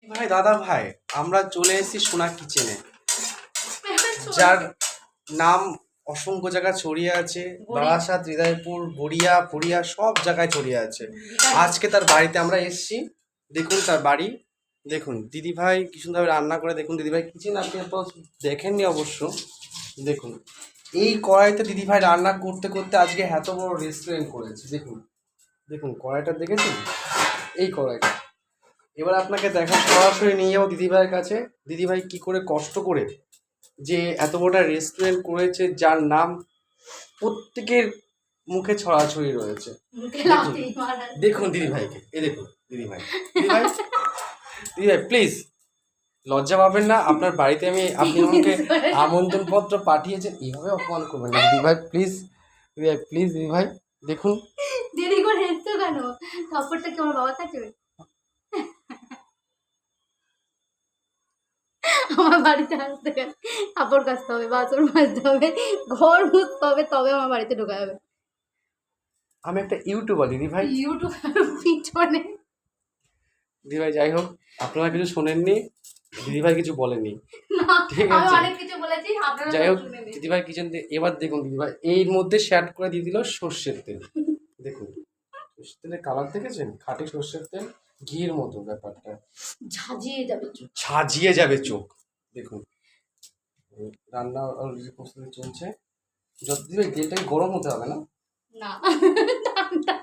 ভাই দাদা ভাই, আমরা চলে এসেছি সোনা কিচেনে, যার নাম অসংখ্য জায়গায় ছড়িয়ে আছে। বারাসাত, হৃদয়পুর, গড়িয়া ফড়িয়া সব জায়গায় ছড়িয়ে আছে। আজকে তার বাড়িতে আমরা এসেছি। দেখুন তার বাড়ি, দেখুন দিদিভাই কি সুন্দর রান্না করে। দেখুন দিদিভাই কিচেন আপনি দেখেননি অবশ্য। দেখুন এই কড়াইতে দিদিভাই রান্না করতে করতে আজকে এত বড় রেস্টুরেন্ট করেছে। দেখুন দেখুন কড়াইটা দেখেছেন, এই কড়াইটা। এবার আপনাকে দেখা সরাসরি নিয়ে যাবো দিদিভাইয়ের কাছে। দিদিভাই কি করে কষ্ট করে যে এত বড় রেস্টুরেন্ট করেছে, যার নাম প্রত্যেকের মুখে ছড়াছড়ি রয়েছে। দেখুন দিদিভাইকে, এই দেখুন দিদিভাই। দিদিভাই দিদিভাই প্লিজ লজ্জা পাবেন না, আপনার বাড়িতে আপনি আমাকে আমন্ত্রণ পত্র পাঠিয়েছেন, এইভাবে অপমান করবেন না দিদিভাই প্লিজ। দিদিভাই প্লিজ, দিদিভাই দেখুন। দেরি করে এসছো কেন? কাপড়টা কি আমার বাবার কাছে? আমার বাড়িতে আসতে গেলে কাপড় কাচতে হবে, বাসন মাজতে হবে, ঘর মুছতে হবে, তবে আমার বাড়িতে ঢোকা যাবে। আমি একটা ইউটিউবার দিদিভাই। ইউটিউবের পিছনে দিদিভাই যাই হোক, আপনারা কিছু শোনেননি, দিদিভাই কিছু বলেনি, না, ঠিক আমি আছে? অনেক কিছু বলেছি, আপনারা যাই হোক শুনেননি। দিদিভাই কিচেন, এবার দেখুন দিদিভাই এর মধ্যে শ্যাড করে দিয়ে দিল সর্ষের তেল। দেখুন সর্ষের তেলের কালার দেখেছেন, খাঁটি সর্ষের তেল, ঘির মতো ব্যাপারটা, ঝাঁঝিয়ে যাবে চোখ। সাজিয়ে যাবে চোখ। দেখুন রান্না অলরেডি প্রস্তুতি চলছে। যত দিদিভাই তেলটাকে গরম হতে হবে না? না, ঠান্ডা।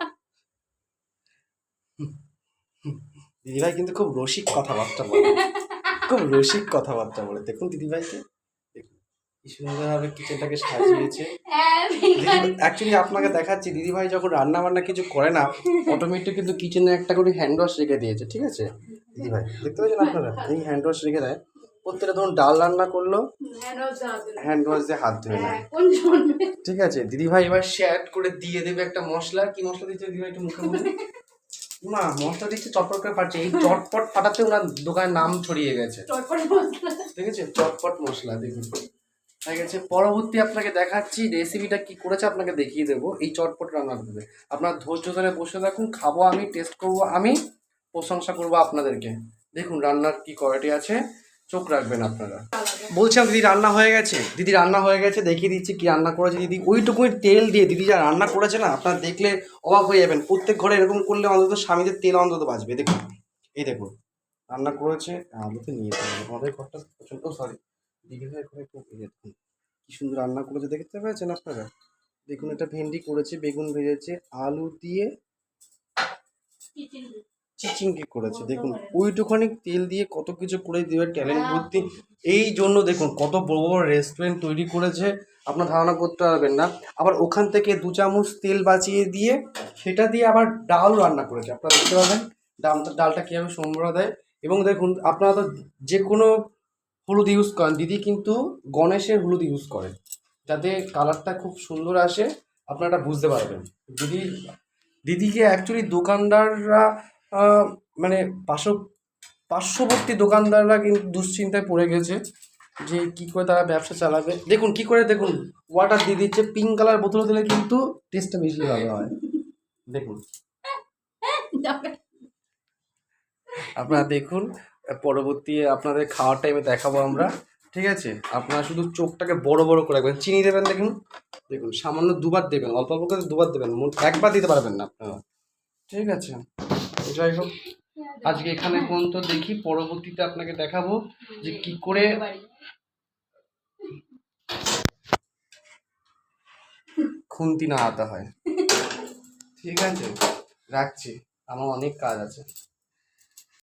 দিদিভাই কিন্তু খুব রসিক কথাবার্তা বলে, খুব রসিক কথাবার্তা বলে। দেখুন দিদিভাইকে, দেখুন কি সুন্দরভাবে কিচেনটাকে সাজিয়েছে। অ্যাকচুয়ালি আপনাকে দেখাচ্ছি, দিদিভাই যখন রান্না বান্না কিছু করে না, অটোমেটিক কিন্তু কিচেনে একটা করে হ্যান্ড ওয়াশ রেখে দিয়েছে, ঠিক আছে দিদিভাই? দেখতে পাচ্ছেন আপনারা, এই হ্যান্ড ওয়াশ রেখে দেয়। প্রত্যেকটা ধরুন ডাল রান্না করলো, হ্যান্ড ওয়াশ দিয়ে হাত ধুয়ে নেয়, ঠিক আছে? দিদিভাই এবার শেয়ার করে দিয়ে দেবে একটা মশলা। কি মশলা দিচ্ছে দিদিভাই একটু মুখে বলুন না? মশলা দিচ্ছে চটপট করে ফাটছে। এই চটপট ফাটাতে ওনার দোকানের নাম ছড়িয়ে গেছে, ঠিক আছে? চটপট মশলা দেখুন হয়ে গেছে। পরবর্তী আপনাকে দেখাচ্ছি রেসিপিটা কি করেছে, আপনাকে দেখিয়ে দেবো এই চটপট রান্না করবে। আপনার ধৈর্য ধরে বসে থাকুন, খাবো আমি, টেস্ট করবো আমি, প্রশংসা করবো আপনাদেরকে। দেখুন রান্নার কি কোয়ালিটি আছে, চোখ রাখবেন আপনারা। বলছিলাম দিদি রান্না হয়ে গেছে, দিদি রান্না হয়ে গেছে, দেখিয়ে দিচ্ছি কি রান্না করেছে দিদি। ওইটুকুই তেল দিয়ে দিদি যা রান্না করেছে না, আপনারা দেখলে অবাক হয়ে যাবেন। প্রত্যেক ঘরে এরকম করলে অন্তত স্বামীদের তেল অন্তত বাঁচবে। দেখুন এই দেখুন রান্না করেছে। আমি তো নিয়ে যেতে হবে, আমাদের ঘরটা প্রচন্ড, সরি দিদি ভাই ঘরে খুব দেখুন কি সুন্দর রান্না করেছে, দেখতে পেয়েছেন আপনারা? দেখুন এটা ভেন্ডি করেছে, বেগুন ভেজেছে, আলু দিয়ে চিচিঙ্গি করেছে। দেখুন ওইটুখানি তেল দিয়ে কত কিছু করে দিবে, ট্যালেন্ট বুদ্ধি। এই জন্য দেখুন কত বড় বড় রেস্টুরেন্ট তৈরি করেছে, আপনার ধারণা করতে পারবেন না। আবার ওখান থেকে 2 চামচ তেল বাঁচিয়ে দিয়ে সেটা দিয়ে আবার ডাল রান্না করেছে, আপনারা দেখতে পাবেন ডালটা কীভাবে সম্বরা দেয়। এবং দেখুন আপনারা তো যে কোনো হলুদ ইউজ করেন, দিদি কিন্তু গণেশের হলুদ ইউজ করে, যাতে কালারটা খুব সুন্দর আসে। আপনারা বুঝতে পারবেন দিদিকে অ্যাকচুয়ালি দোকানদাররা মানে পার্শ্ববর্তী দোকানদাররা কিন্তু দুশ্চিন্তায় পড়ে গেছে যে কি করে তারা ব্যবসা চালাবে। দেখুন কি করে, দেখুন ওয়াটার দিয়ে দিচ্ছে, পিঙ্ক কালার বোতল দিলে কিন্তু টেস্টটা বেশি ভালো হয়। দেখুন আপনারা দেখুন, পরবর্তী আপনাদের খাওয়ার টাইমে দেখাবো আমরা, ঠিক আছে? আপনারা শুধু চোখটাকে বড় বড় করে রাখবেন। চিনি দেবেন, দেখুন দেখুন সামান্য 2বার দেবেন, অল্প অল্প করে 2বার দেবেন, একবার দিতে পারবেন না আপনারা, ঠিক আছে? যাই হোক আজকে এখানে পর্যন্ত, দেখি পরবর্তীতে আপনাকে দেখাবো যে কি করে খুন্তি নাড়াতে হয়, ঠিক আছে? রাখছি, আমার অনেক কাজ আছে।